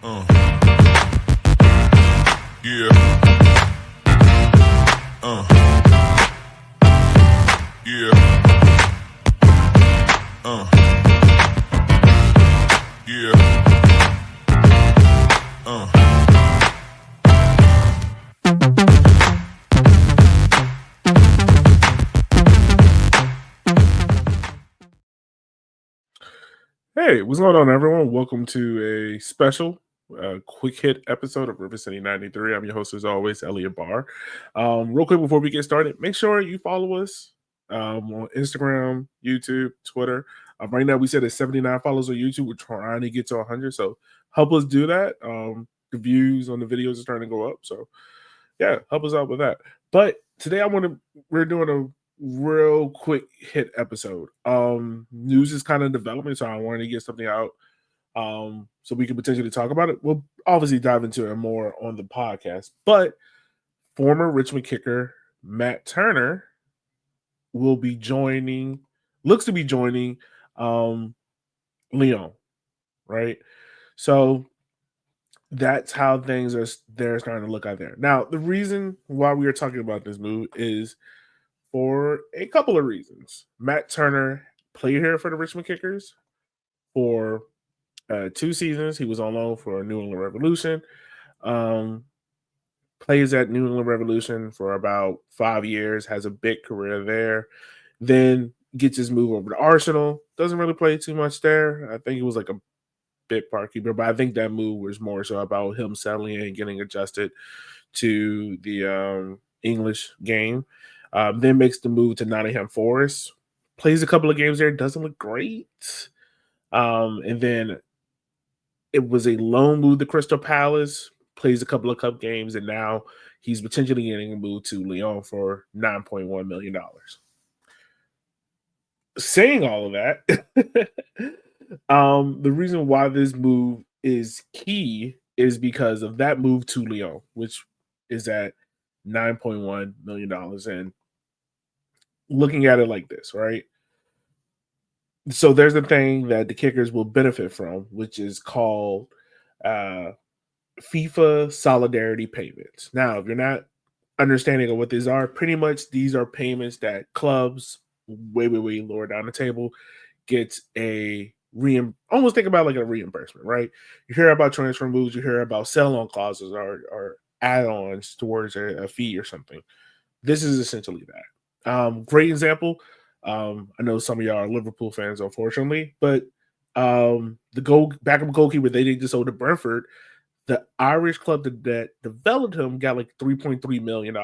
Uh, yeah. Yeah. Yeah. Hey, what's going on, everyone? Welcome to a special quick hit episode of Rivercity 93. I'm your host, as always, Elliot Barr. Real quick before we get started, make sure you follow us on Instagram, YouTube, Twitter. Right now, we said it's 79 followers on YouTube. We're trying to get to 100, so help us do that. The views on the videos are starting to go up, so yeah, help us out with that. But today, we're doing a real quick hit episode. News is kind of developing, so I wanted to get something out so we can potentially talk about it. We'll obviously dive into it more on the podcast, but former Richmond kicker Matt Turner will be looks to be joining Lyon, right? So that's how they're starting to look out there. Now, the reason why we are talking about this move is for a couple of reasons. Matt Turner played here for the Richmond Kickers for 2 seasons. He was on loan for New England Revolution. Um, Plays at New England Revolution for about 5 years, has a big career there. Then gets his move over to Arsenal. Doesn't really play too much there. I think it was like a bit part keeper, but I think that move was more so about him settling in and getting adjusted to the English game. Then makes the move to Nottingham Forest. Plays a couple of games there. Doesn't look great. And then it was a loan move to Crystal Palace. Plays a couple of cup games, and now he's potentially getting a move to Lyon for $9.1 million. Saying all of that, the reason why this move is key is because of that move to Lyon, which is at $9.1 million. And looking at it like this, right? So there's a thing that the kickers will benefit from, which is called uh, FIFA solidarity payments. Now, if you're not understanding of what these are, pretty much these are payments that clubs way lower down the table gets almost think about like a reimbursement, right? You hear about transfer moves, you hear about sell-on clauses or add-ons towards a fee or something. This is essentially that. Great example. I know some of y'all are Liverpool fans, unfortunately, but the backup goalkeeper they just sold to Brentford, the Irish club that developed him got like $3.3 million,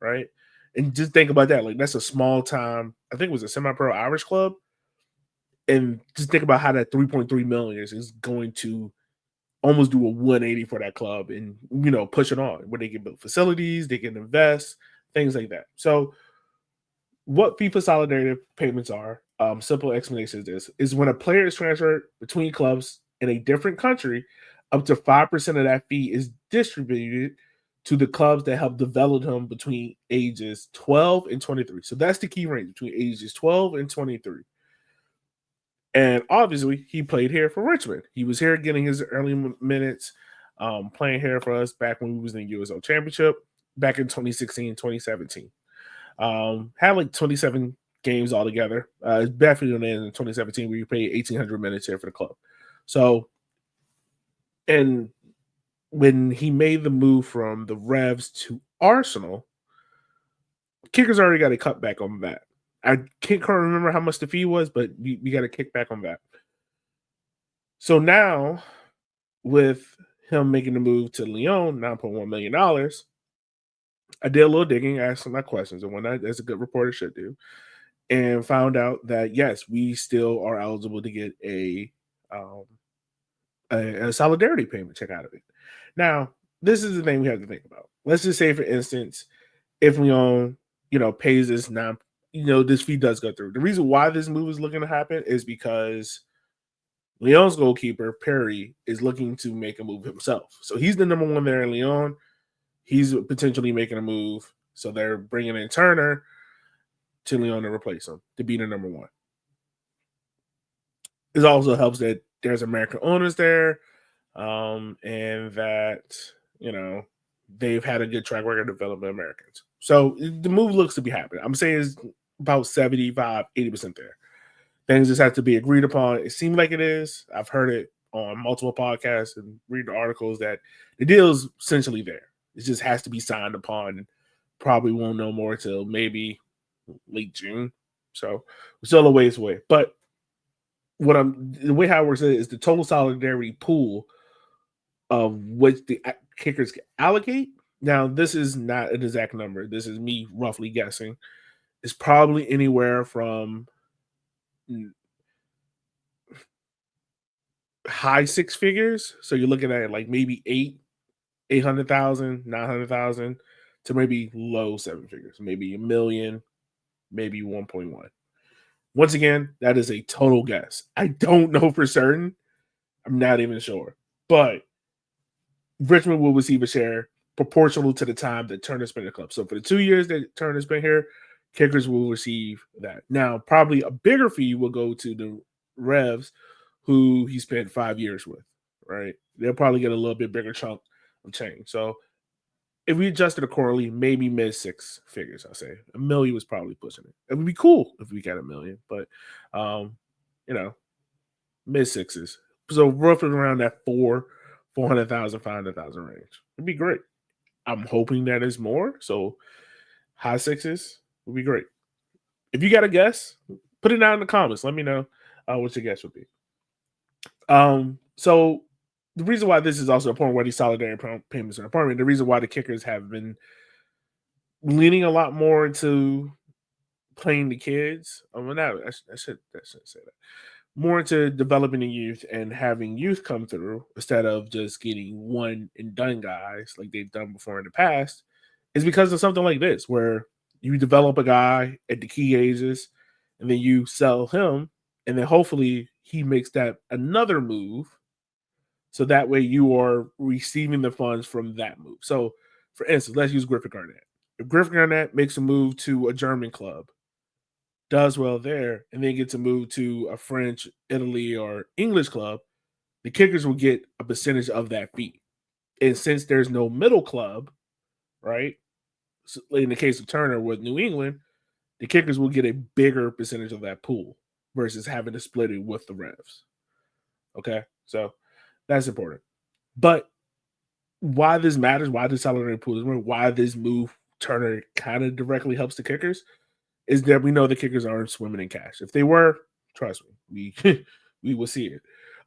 right? And just think about that. Like, that's a small time, I think it was a semi-pro Irish club. And just think about how that 3.3 million is going to almost do a 180 for that club and, push it on where they can build facilities, they can invest, things like that. So what FIFA solidarity payments are, simple explanation is when a player is transferred between clubs in a different country, up to 5% of that fee is distributed to the clubs that help develop him between ages 12 and 23. So that's the key range, between ages 12 and 23. And obviously, he played here for Richmond. He was here getting his early minutes, playing here for us back when we was in the USL Championship back in 2016, 2017. Had like 27 games altogether. Definitely on the end in 2017 where you played 1,800 minutes here for the club. So, and when he made the move from the Revs to Arsenal, Kickers already got a cut back on that. I can't remember how much the fee was, but we got a kickback on that. So now, with him making the move to Lyon, $9.1 million, I did a little digging, asked some of my questions, and one as a good reporter should do, and found out that yes, we still are eligible to get um, a solidarity payment check out of it. Now, this is the thing we have to think about. Let's just say, for instance, if Lyon, pays this this fee does go through. The reason why this move is looking to happen is because Lyon's goalkeeper, Perry, is looking to make a move himself. So he's the number one there in Lyon. He's potentially making a move. So they're bringing in Turner to Lyon to replace him, to be the number one. It also helps that there's American owners there. and that, you know, they've had a good track record of developing Americans. So the move looks to be happening. I'm saying it's about 75, 80% there. Things just have to be agreed upon. It seems like it is. I've heard it on multiple podcasts and read the articles that the deal is essentially there. It just has to be signed upon. Probably won't know more till maybe late June. So we're still a ways away. But the way how it works is the total solidarity pool of which the kickers can allocate. Now, this is not an exact number. This is me roughly guessing. It's probably anywhere from high six figures. So you're looking at like maybe 800,000, 900,000 to maybe low seven figures, maybe a million, maybe 1.1. Once again, that is a total guess. I don't know for certain. I'm not even sure. But Richmond will receive a share proportional to the time that Turner's been in the club. So for the 2 years that Turner's been here, kickers will receive that. Now, probably a bigger fee will go to the Revs, who he spent 5 years with, right? They'll probably get a little bit bigger chunk of change. So if we adjusted accordingly, maybe mid six figures, I'll say. A million was probably pushing it. It would be cool if we got a million, but you know, mid sixes. So roughly around that 400,000, 500,000 range. It'd be great. I'm hoping that is more. So high sixes would be great. If you got a guess, put it down in the comments. Let me know what your guess would be. So the reason why this is also important, why these solidarity payments are important, the reason why the kickers have been leaning a lot more into playing the kids. Well, no, I should say that. More into developing the youth and having youth come through instead of just getting one and done guys like they've done before in the past is because of something like this, where you develop a guy at the key ages and then you sell him, and then hopefully he makes that another move. So that way you are receiving the funds from that move. So for instance, let's use Griffin Garnett. If Griffin Garnett makes a move to a German club, does well there, and then gets a move to a French, Italy, or English club, the kickers will get a percentage of that fee. And since there's no middle club, right? So in the case of Turner with New England, the kickers will get a bigger percentage of that pool versus having to split it with the Revs. Okay, so that's important. But why this matters, why this salary pool is important, why this move Turner kind of directly helps the kickers is that we know the kickers aren't swimming in cash. If they were, trust me, we we will see it.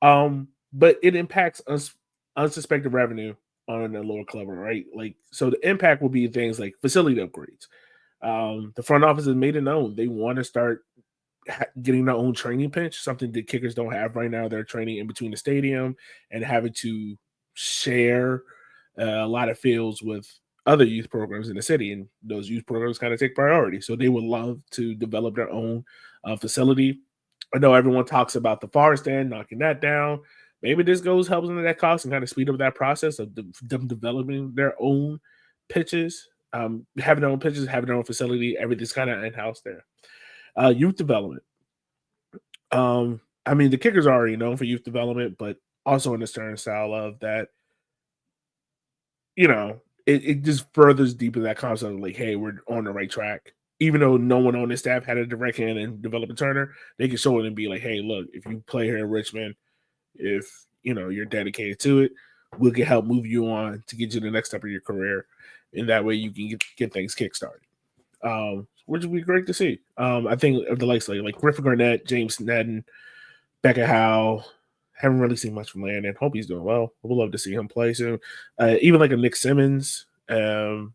But it impacts us unsuspected revenue on the lower club, right? Like, so the impact will be things like facility upgrades. The front office has made it known they want to start getting their own training pitch, something that kickers don't have right now. They're training in between the stadium and having to share a lot of fields with other youth programs in the city, and those youth programs kind of take priority. So they would love to develop their own facility. I know everyone talks about the Forest end, knocking that down. Maybe this goes helps into that cost and kind of speed up that process of them developing their own pitches, having their own pitches, having their own facility. Everything's kind of in house there. Youth development. I mean, the kickers are already known for youth development, but also in the certain style of that, it just furthers deeper that concept of like, hey, we're on the right track. Even though no one on this staff had a direct hand in developing Turner, they can show it and be like, hey, look, if you play here in Richmond, if you're dedicated to it, we can help move you on to get you to the next step of your career. And that way you can get things kickstarted. Which would be great to see. I think of the likes like Griffin Garnett, James Nedden, Becca Howe. Haven't really seen much from Landon. Hope he's doing well. We'd love to see him play soon. Even like a Nick Simmons, Andrew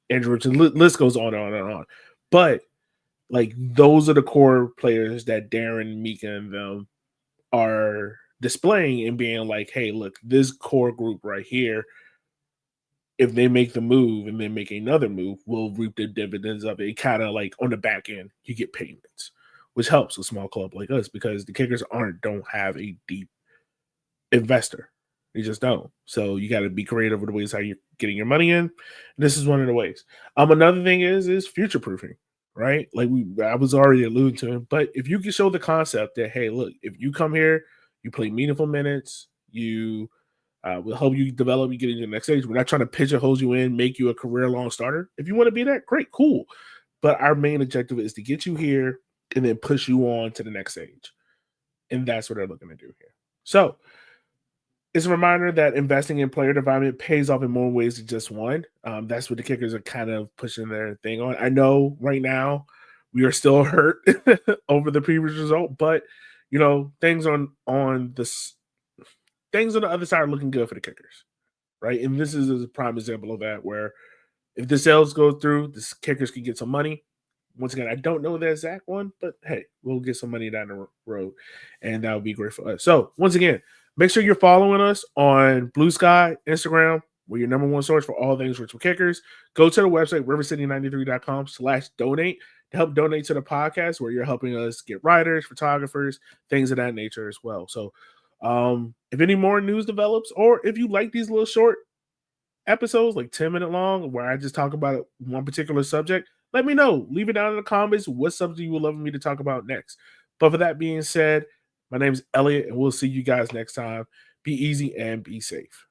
Richardson. List goes on and on and on. But like those are the core players that Darren, Mika, and them are displaying and being like, hey, look, this core group right here, if they make the move and then make another move, we'll reap the dividends of it. Kind of like on the back end, you get payments, which helps a small club like us because the kickers don't have a deep investor. They just don't. So you got to be creative with the ways how you're getting your money in. This is one of the ways. Another thing is future proofing, right? Like I was already alluding to it, but if you can show the concept that, hey, look, if you come here, you play meaningful minutes, you We'll help you develop, you get into the next stage. We're not trying to pigeonhole you in, make you a career-long starter. If you want to be that, great, cool. But our main objective is to get you here and then push you on to the next stage. And that's what they're looking to do here. So it's a reminder that investing in player development pays off in more ways than just one. That's what the Kickers are kind of pushing their thing on. I know right now we are still hurt over the previous result, but things on the other side are looking good for the Kickers, right? And this is a prime example of that, where if the sales go through, the Kickers can get some money. Once again, I don't know the exact one, but hey, we'll get some money down the road, and that would be great for us. So once again, make sure you're following us on Blue Sky, Instagram. We're your number one source for all things Richmond Kickers. Go to the website, rivercity93.com/donate to help donate to the podcast, where you're helping us get writers, photographers, things of that nature as well. So if any more news develops, or if you like these little short episodes, like 10-minute long, where I just talk about one particular subject, let me know. Leave it down in the comments what subject you would love me to talk about next. But for that being said, my name is Elliot, and we'll see you guys next time. Be easy and be safe.